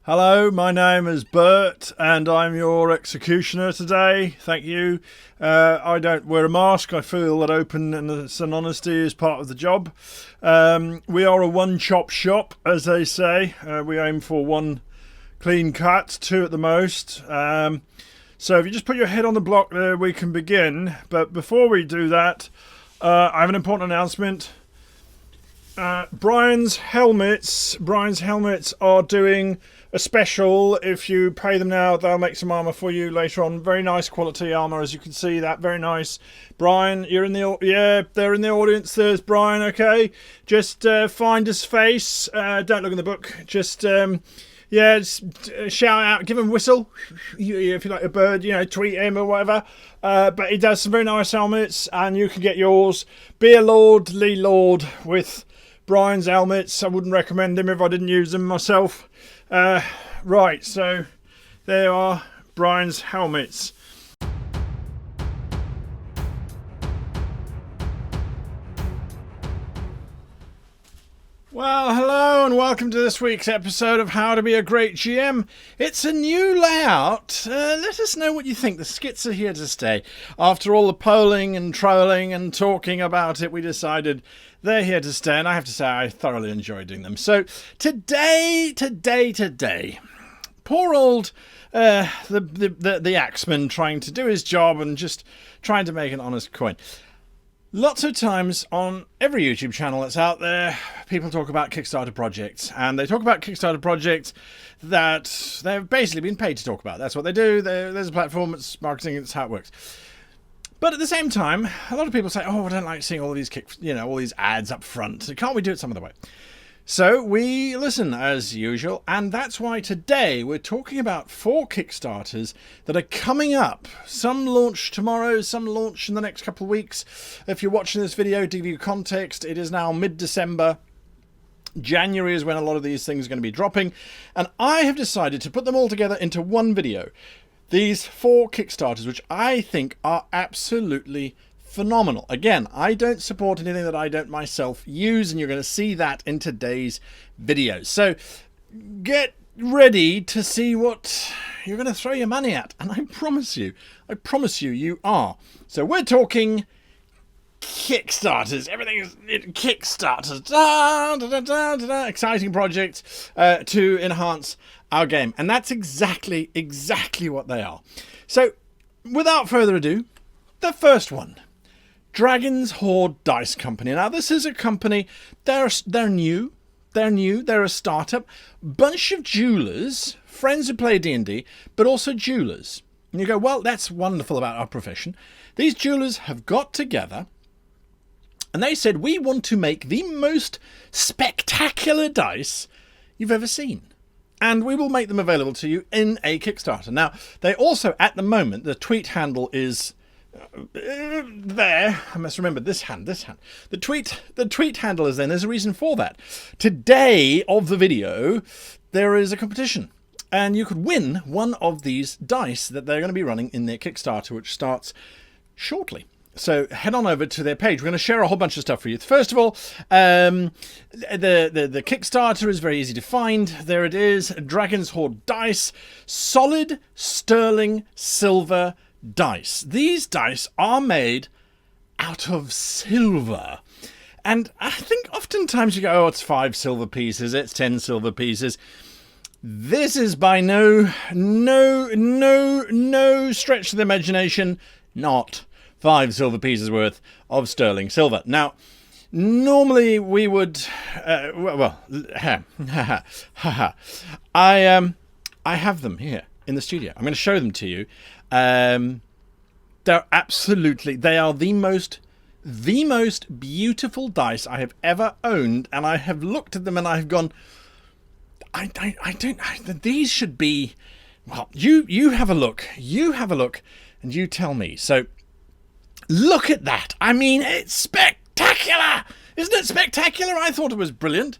Hello, my name is Bert and I'm your executioner today. Thank you. I don't wear a mask. I feel that openness and honesty is part of the job. We are a one-chop shop, as they say. We aim for one clean cut, two at the most. So if you just put your head on the block there, we can begin. But before we do that, I have an important announcement. Brian's helmets are doing a special. If you pay them now, they'll make some armor for you later on. Very nice quality armor, as you can see. That very nice. Brian, you're in the they're in the audience. There's Brian. Okay, just find his face. Don't look in the book. Just shout out, give him a whistle. If you like a bird, tweet him or whatever. But he does some very nice helmets, and you can get yours. Be a Lord, Lee Lord with Brian's helmets. I wouldn't recommend them if I didn't use them myself. Right, so there are Brian's helmets. Well, hello and welcome to this week's episode of How to Be a Great GM. It's a new layout. Let us know what you think. The skits are here to stay. After all the polling and trolling and talking about it, we decided they're here to stay, and I have to say I thoroughly enjoy doing them. So today, poor old the axeman trying to do his job and just trying to make an honest coin. Lots of times on every YouTube channel that's out there, people talk about Kickstarter projects, and they talk about Kickstarter projects that they've basically been paid to talk about. That's what they do. There's a platform, it's marketing, it's how it works. But at the same time, a lot of people say, "Oh, I don't like seeing all of these all these ads up front. Can't we do it some other way?" So we listen as usual, and that's why today we're talking about 4 Kickstarters that are coming up. Some launch tomorrow, some launch in the next couple of weeks. If you're watching this video, to give you context, it is now mid-December. January is when a lot of these things are going to be dropping, and I have decided to put them all together into one video. These 4 Kickstarters, which I think are absolutely phenomenal. Again, I don't support anything that I don't myself use, and you're going to see that in today's video. So get ready to see what you're going to throw your money at, and I promise you, you are. So we're talking Kickstarters. Everything is Kickstarters. Exciting projects to enhance our game, and that's exactly what they are. So without further ado, the first one, Dragon's Hoard Dice Company. Now this is a company, they're new, they're a startup, bunch of jewelers, friends who play D&D, but also jewelers. And you go, well, that's wonderful about our profession. These jewelers have got together and they said, we want to make the most spectacular dice you've ever seen, and we will make them available to you in a Kickstarter. Now, they also, at the moment, the tweet handle is there. I must remember this hand. The tweet handle is there. There's a reason for that. Today of the video, there is a competition, and you could win one of these dice that they're going to be running in their Kickstarter, which starts shortly. So head on over to their page. We're going to share a whole bunch of stuff for you. First of all, the Kickstarter is very easy to find. There it is. Dragon's Hoard Dice. Solid sterling silver dice. These dice are made out of silver. And I think oftentimes you go, oh, it's 5 silver pieces, it's 10 silver pieces. This is by no stretch of the imagination not 5 silver pieces worth of sterling silver. Now, normally we would, I have them here in the studio. I'm going to show them to you. They are the most beautiful dice I have ever owned, and I have looked at them and I've gone, these should be, well, you have a look, and you tell me. So look at that. I mean, it's spectacular. Isn't it spectacular? I thought it was brilliant.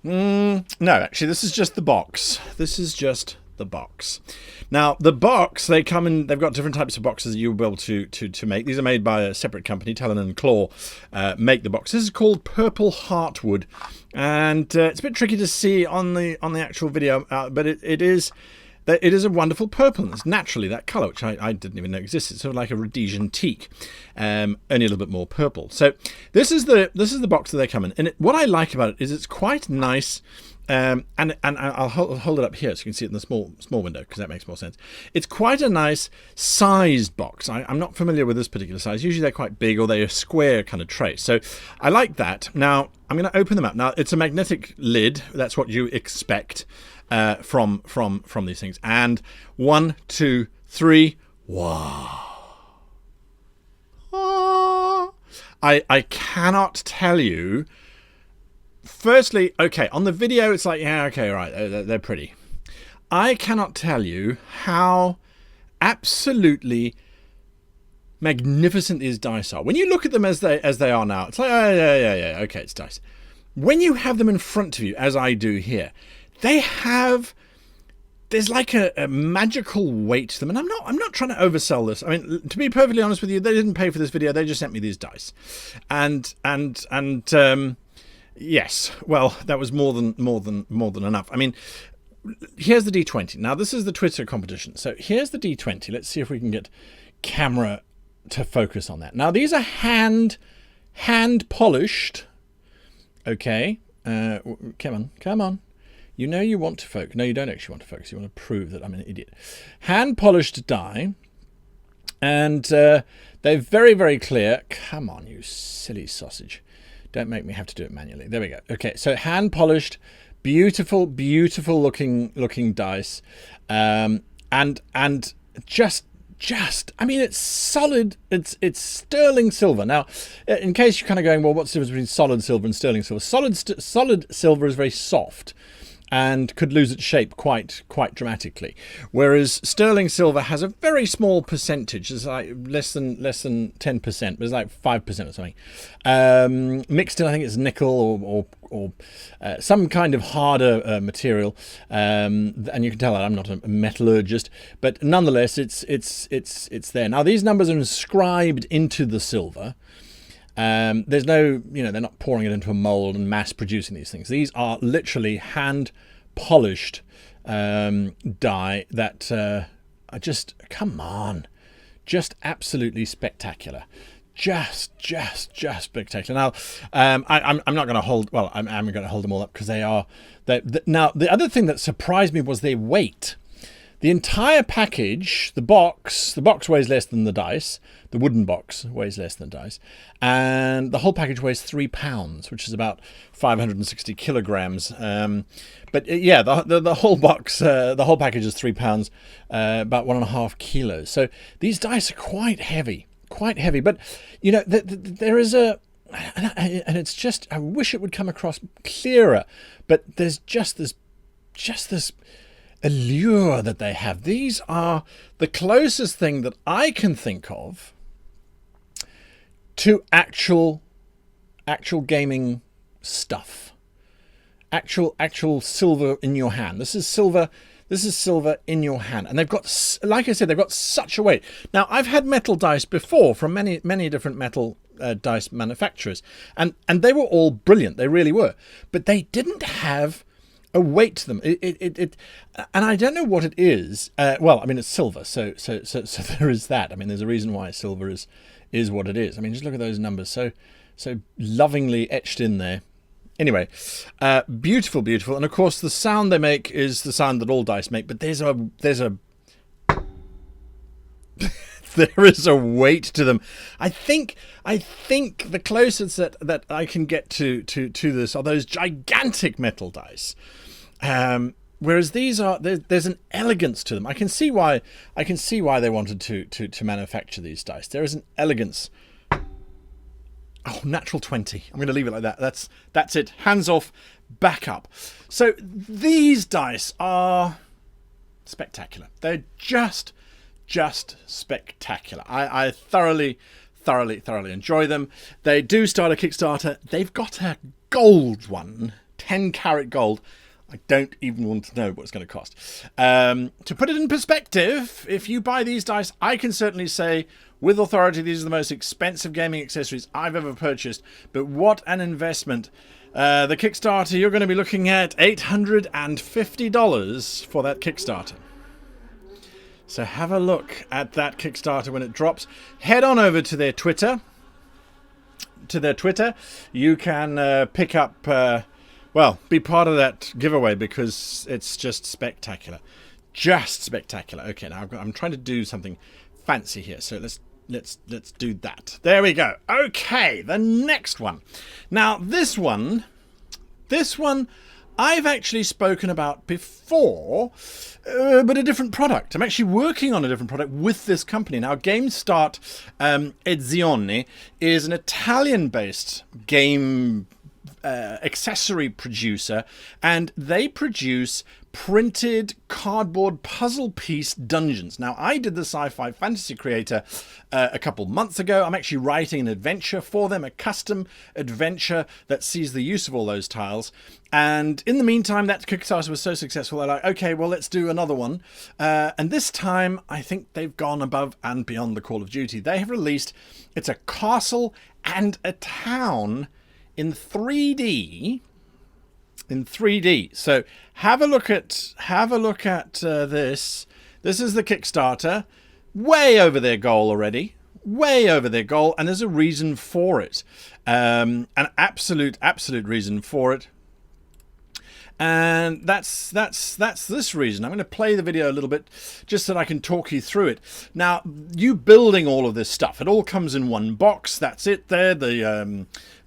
No, actually, this is just the box. This is just the box. Now, the box, they've got different types of boxes you'll be able to make. These are made by a separate company, Talon and Claw make the box. This is called Purple Heartwood, and it's a bit tricky to see on the actual video, but it is a wonderful purple. It's naturally that colour, which I didn't even know existed. It's sort of like a Rhodesian teak, only a little bit more purple. So this is the box that they come in, and what I like about it is it's quite nice. And I'll hold it up here so you can see it in the small window, because that makes more sense. It's quite a nice sized box. I'm not familiar with this particular size. Usually they're quite big, or they're a square kind of tray. So I like that. Now I'm going to open them up. Now it's a magnetic lid. That's what you expect from these things. And 1, 2, 3. Wow! I cannot tell you. Firstly, okay, on the video it's like, yeah, okay, right, they're pretty. I cannot tell you how absolutely magnificent these dice are. When you look at them as they are now, it's like, oh, yeah, okay, it's dice. When you have them in front of you, as I do here, there's like a magical weight to them, and I'm not trying to oversell this. I mean, to be perfectly honest with you, they didn't pay for this video. They just sent me these dice, and yes, well, that was more than enough. I mean, here's the D20. Now, this is the Twitter competition. So here's the D20. Let's see if we can get camera to focus on that. Now, these are hand polished. Okay, come on. You know you want to focus. No, you don't actually want to focus. You want to prove that I'm an idiot. Hand polished die, and they're very, very clear. Come on, you silly sausage. Don't make me have to do it manually. There we go. Okay, so hand polished, beautiful looking dice, and just I mean, it's solid. It's sterling silver. Now, in case you're kind of going, well, what's the difference between solid silver and sterling silver? Solid silver is very soft and could lose its shape quite dramatically, whereas sterling silver has a very small percentage. It's like less than 10%, but it's like 5% or something. Mixed in, I think it's nickel or some kind of harder material, and you can tell that I'm not a metallurgist, but nonetheless, it's there. Now, these numbers are inscribed into the silver. There's no, they're not pouring it into a mold and mass producing these things. These are literally hand polished die that are just, come on, just absolutely spectacular. Just spectacular. Now, I'm not going to hold. Well, I'm going to hold them all up because they are. Now, the other thing that surprised me was their weight. The entire package, the box weighs less than the dice. The wooden box weighs less than the dice, and the whole package weighs 3 pounds, which is about 560 kilograms. But yeah, the whole box, the whole package is 3 pounds, about 1.5 kilos. So these dice are quite heavy. But there is a, and it's just, I wish it would come across clearer. But there's just this allure that they have. These are the closest thing that I can think of to actual gaming stuff. Actual silver in your hand. This is silver in your hand, and they've got, like I said, they've got such a weight. Now, I've had metal dice before from many different metal dice manufacturers, and they were all brilliant. They really were, but they didn't have a weight to them. And I don't know what it is. Well, I mean, it's silver, so there is that. I mean, there's a reason why silver is what it is. I mean, just look at those numbers, so lovingly etched in there. Anyway, beautiful, and of course the sound they make is the sound that all dice make. But there's a there is a weight to them. I think the closest that I can get to this are those gigantic metal dice. Whereas these are, there's an elegance to them. I can see why they wanted to manufacture these dice. There is an elegance. Oh, natural 20. I'm going to leave it like that. That's it. Hands off, back up. So these dice are spectacular. They're just spectacular. I thoroughly enjoy them. They do start a Kickstarter. They've got a gold one, 10 karat gold. I don't even want to know what it's going to cost. To put it in perspective, if you buy these dice, I can certainly say with authority these are the most expensive gaming accessories I've ever purchased. But what an investment. The Kickstarter, you're going to be looking at $850 for that Kickstarter. So have a look at that Kickstarter when it drops. Head on over to their Twitter. You can pick up, well, be part of that giveaway because it's just spectacular. Just spectacular. Okay, now I'm trying to do something fancy here. So let's do that. There we go. Okay, the next one. Now this one I've actually spoken about before, but a different product. I'm actually working on a different product with this company. Now, GameStart Edizione is an Italian-based game accessory producer, and they produce printed cardboard puzzle piece dungeons. Now, I did the Sci-Fi Fantasy Creator a couple months ago. I'm actually writing an adventure for them, a custom adventure that sees the use of all those tiles. And in the meantime, that Kickstarter was so successful, they're like, okay, well, let's do another one. And this time, I think they've gone above and beyond the Call of Duty. They have released, it's a castle and a town in 3D. So have a look at this. This is the Kickstarter, way over their goal already, way over their goal, and there's a reason for it, an absolute reason for it. And that's this reason. I'm going to play the video a little bit just so that I can talk you through it. Now, you building all of this stuff, it all comes in one box. That's it there, the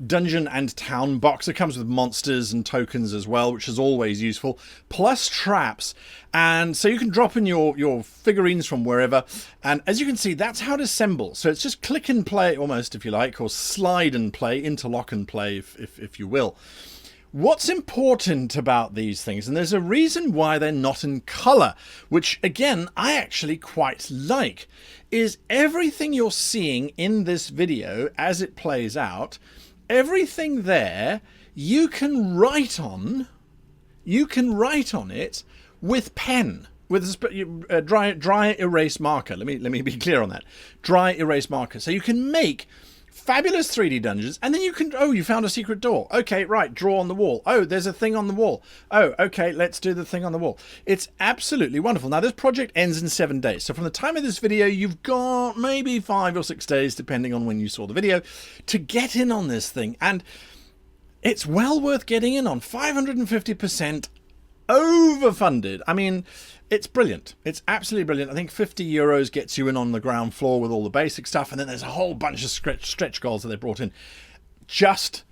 dungeon and town box. It comes with monsters and tokens as well, which is always useful, plus traps. And so you can drop in your figurines from wherever. And as you can see, that's how to assemble. So it's just click and play almost, if you like, or slide and play, interlock and play, if you will. What's important about these things, and there's a reason why they're not in color, which again, I actually quite like, is everything you're seeing in this video as it plays out, everything there, you can write on it with pen, with a dry erase marker. Let me be clear on that. Dry erase marker. So you can make fabulous 3D dungeons, and then you can, oh, you found a secret door. Okay, right, draw on the wall. Oh, there's a thing on the wall. Oh, okay, let's do the thing on the wall. It's absolutely wonderful. Now, this project ends in 7 days. So from the time of this video, you've got maybe 5 or 6 days, depending on when you saw the video, to get in on this thing. And it's well worth getting in on. 550% overfunded. I mean, it's brilliant. It's absolutely brilliant. I think €50 gets you in on the ground floor with all the basic stuff, and then there's a whole bunch of stretch goals that they brought in. Just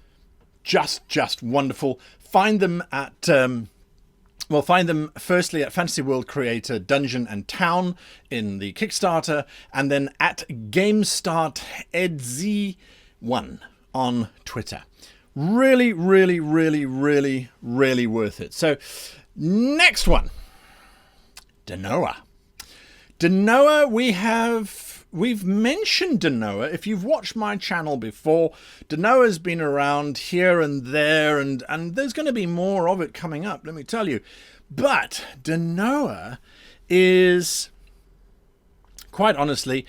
wonderful. Find them at find them firstly at Fantasy World Creator Dungeon and Town in the Kickstarter, and then at GameStart Edzi1 on Twitter. Really worth it. So next one, DeNoah. DeNoah, we've mentioned DeNoah. If you've watched my channel before, DeNoah's been around here and there, and there's going to be more of it coming up, let me tell you. But DeNoah is, quite honestly,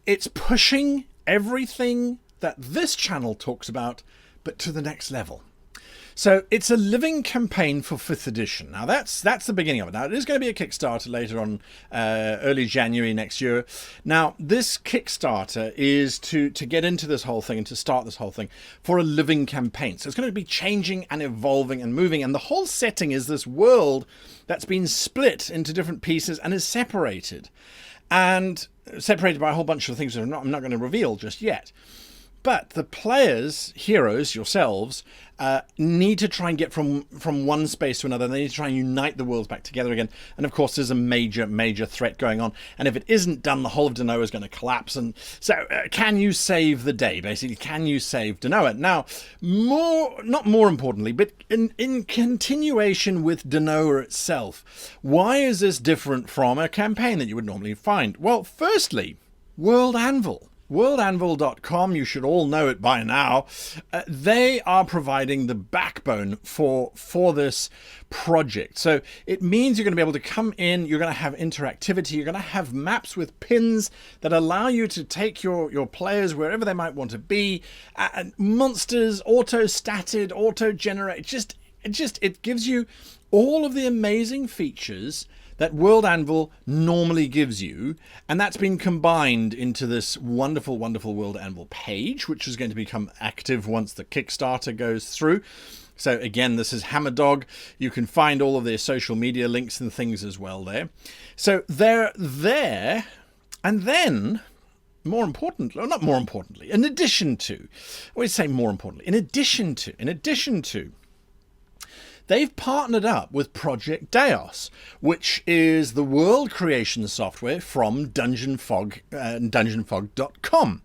it's pushing everything that this channel talks about, but to the next level. So it's a living campaign for 5th edition. Now that's the beginning of it. Now it is going to be a Kickstarter later on, early January next year. Now this Kickstarter is to get into this whole thing and to start this whole thing for a living campaign. So it's going to be changing and evolving and moving. And the whole setting is this world that's been split into different pieces and is separated. And separated by a whole bunch of things that I'm not going to reveal just yet. But the players, heroes, yourselves, need to try and get from one space to another. They need to try and unite the worlds back together again. And of course, there's a major threat going on. And if it isn't done, the whole of Denoa is going to collapse. And so can you save the day, basically? Can you save Denoa? Now, not more importantly, but in continuation with Denoa itself, why is this different from a campaign that you would normally find? Well, firstly, World Anvil. worldanvil.com, you should all know it by now, they are providing the backbone for this project. So it means you're going to be able to come in, you're going to have interactivity, you're going to have maps with pins that allow you to take your players wherever they might want to be, monsters, auto-statted, auto-generate, it gives you all of the amazing features that World Anvil normally gives you, and that's been combined into this wonderful, wonderful World Anvil page, which is going to become active once the Kickstarter goes through. So again, this is Hammerdog. You can find all of their social media links and things as well there. So they're there, and then, more importantly, or not more importantly, in addition to, I always say more importantly, in addition to, they've partnered up with Project Deos, which is the world creation software from DungeonFog.com.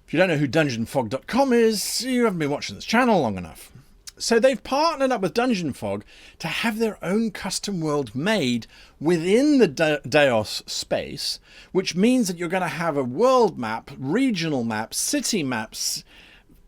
If you don't know who DungeonFog.com is, you haven't been watching this channel long enough. So they've partnered up with DungeonFog to have their own custom world made within the Deos space, which means that you're going to have a world map, regional maps, city maps,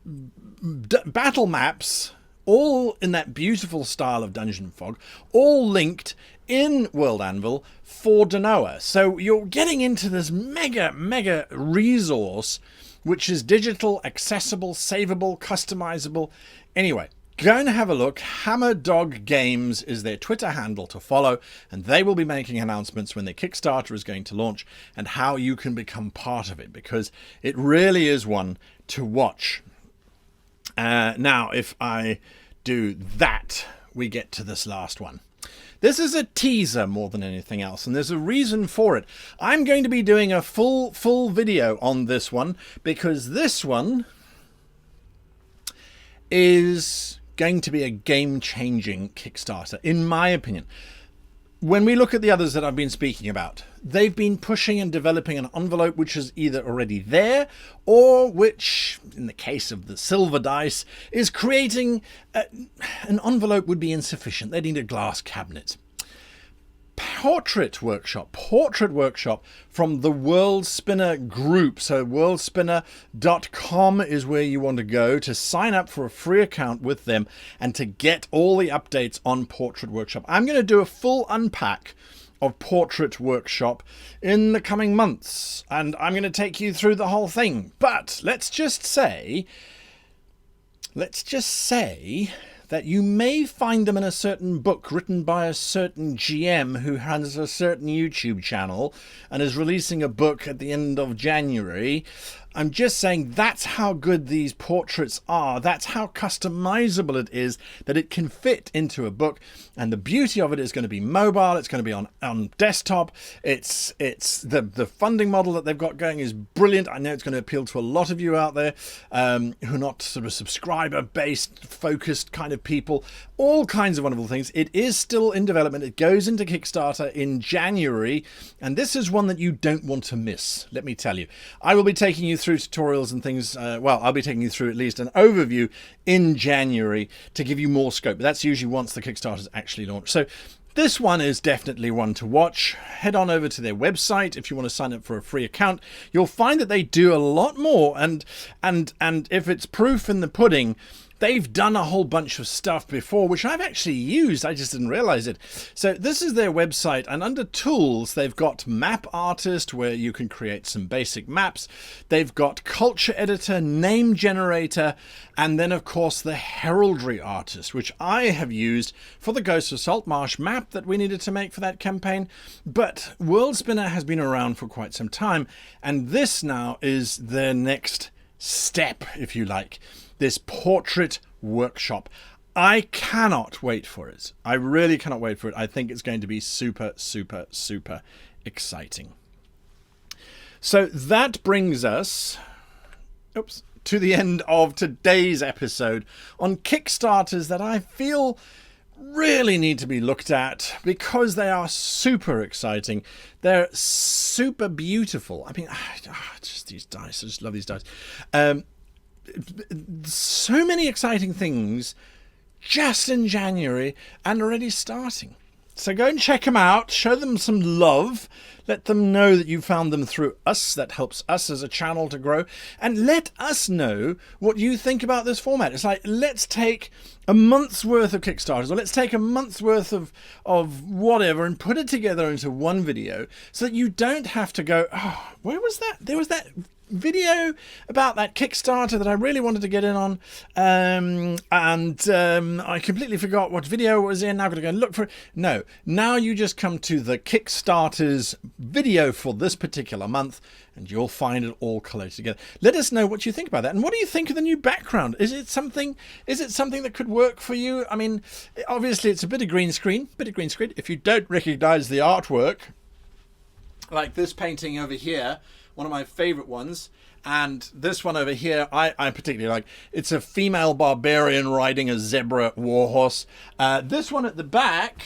battle maps, all in that beautiful style of Dungeon Fog, all linked in World Anvil for DeNoah. So you're getting into this mega resource, which is digital, accessible, savable, customizable. Anyway, go and have a look. Hammerdog Games is their Twitter handle to follow, and they will be making announcements when their Kickstarter is going to launch and how you can become part of it, because it really is one to watch. Now, if I do that, we get to this last one. This is a teaser more than anything else, and there's a reason for it. I'm going to be doing a full video on this one, because this one is going to be a game-changing Kickstarter, in my opinion. When we look at the others that I've been speaking about, they've been pushing and developing an envelope which is either already there, or which, in the case of the silver dice, is creating an envelope would be insufficient. They need a glass cabinet. Portrait Workshop from the World Spinner group. So worldspinner.com is where you want to go to sign up for a free account with them and to get all the updates on Portrait Workshop. I'm going to do a full unpack of Portrait Workshop in the coming months, and I'm going to take you through the whole thing. But let's just say that you may find them in a certain book written by a certain GM who has a certain YouTube channel and is releasing a book at the end of January. I'm just saying that's how good these portraits are. That's how customizable it is, that it can fit into a book. And the beauty of it is going to be mobile. It's going to be on desktop. It's the funding model that they've got going is brilliant. I know it's going to appeal to a lot of you out there who are not sort of subscriber-based, focused kind of people. All kinds of wonderful things. It is still in development. It goes into Kickstarter in January. And this is one that you don't want to miss, let me tell you. I will be taking you through tutorials and things. Well, I'll be taking you through at least an overview in January to give you more scope. But that's usually once the Kickstarter's actually launched. So this one is definitely one to watch. Head on over to their website if you want to sign up for a free account. You'll find that they do a lot more, and if it's proof in the pudding, they've done a whole bunch of stuff before, which I've actually used. I just didn't realize it. So this is their website, and under tools, they've got Map Artist, where you can create some basic maps. They've got Culture Editor, Name Generator, and then, of course, the Heraldry Artist, which I have used for the Ghost of Saltmarsh map that we needed to make for that campaign. But World Spinner has been around for quite some time, and this now is their next step, if you like. This Portrait Workshop. I cannot wait for it. I really cannot wait for it. I think it's going to be super exciting. So that brings us to the end of today's episode on Kickstarters that I feel really need to be looked at because they are super exciting. They're super beautiful. I mean, just these dice. I just love these dice. So many exciting things just in January and already starting. So go and check them out, show them some love, let them know that you found them through us. That helps us as a channel to grow. And let us know what you think about this format. It's like, let's take a month's worth of Kickstarters, or let's take a month's worth of whatever and put it together into one video so that you don't have to go, oh, where was that? There was that video about that Kickstarter that I really wanted to get in on, and I completely forgot what video it was in. Now I've got to go and look for it. No, now you just come to the Kickstarters video for this particular month and you'll find it all collated together. Let us know what you think about that, and what do you think of the new background? Is it something that could work for you? I mean, obviously it's a bit of green screen. If you don't recognize the artwork, like this painting over here, one of my favorite ones, and this one over here I particularly like. It's a female barbarian riding a zebra warhorse. This one at the back,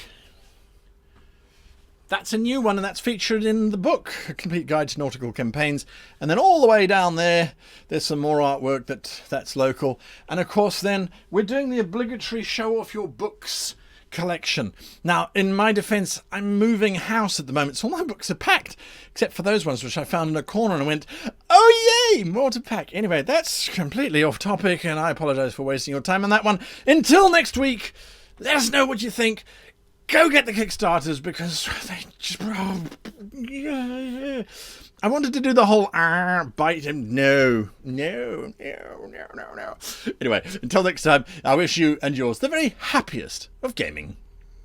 that's a new one, and that's featured in the book, A Complete Guide to Nautical Campaigns. And then all the way down there, there's some more artwork that's local. And of course then we're doing the obligatory show off your books collection. Now, in my defense, I'm moving house at the moment, so all my books are packed, except for those ones which I found in a corner and I went, oh yay, more to pack. Anyway, that's completely off topic, and I apologize for wasting your time on that one. Until next week, let us know what you think. Go get the Kickstarters, because they just... I wanted to do the whole bite him. No. Anyway, until next time, I wish you and yours the very happiest of gaming.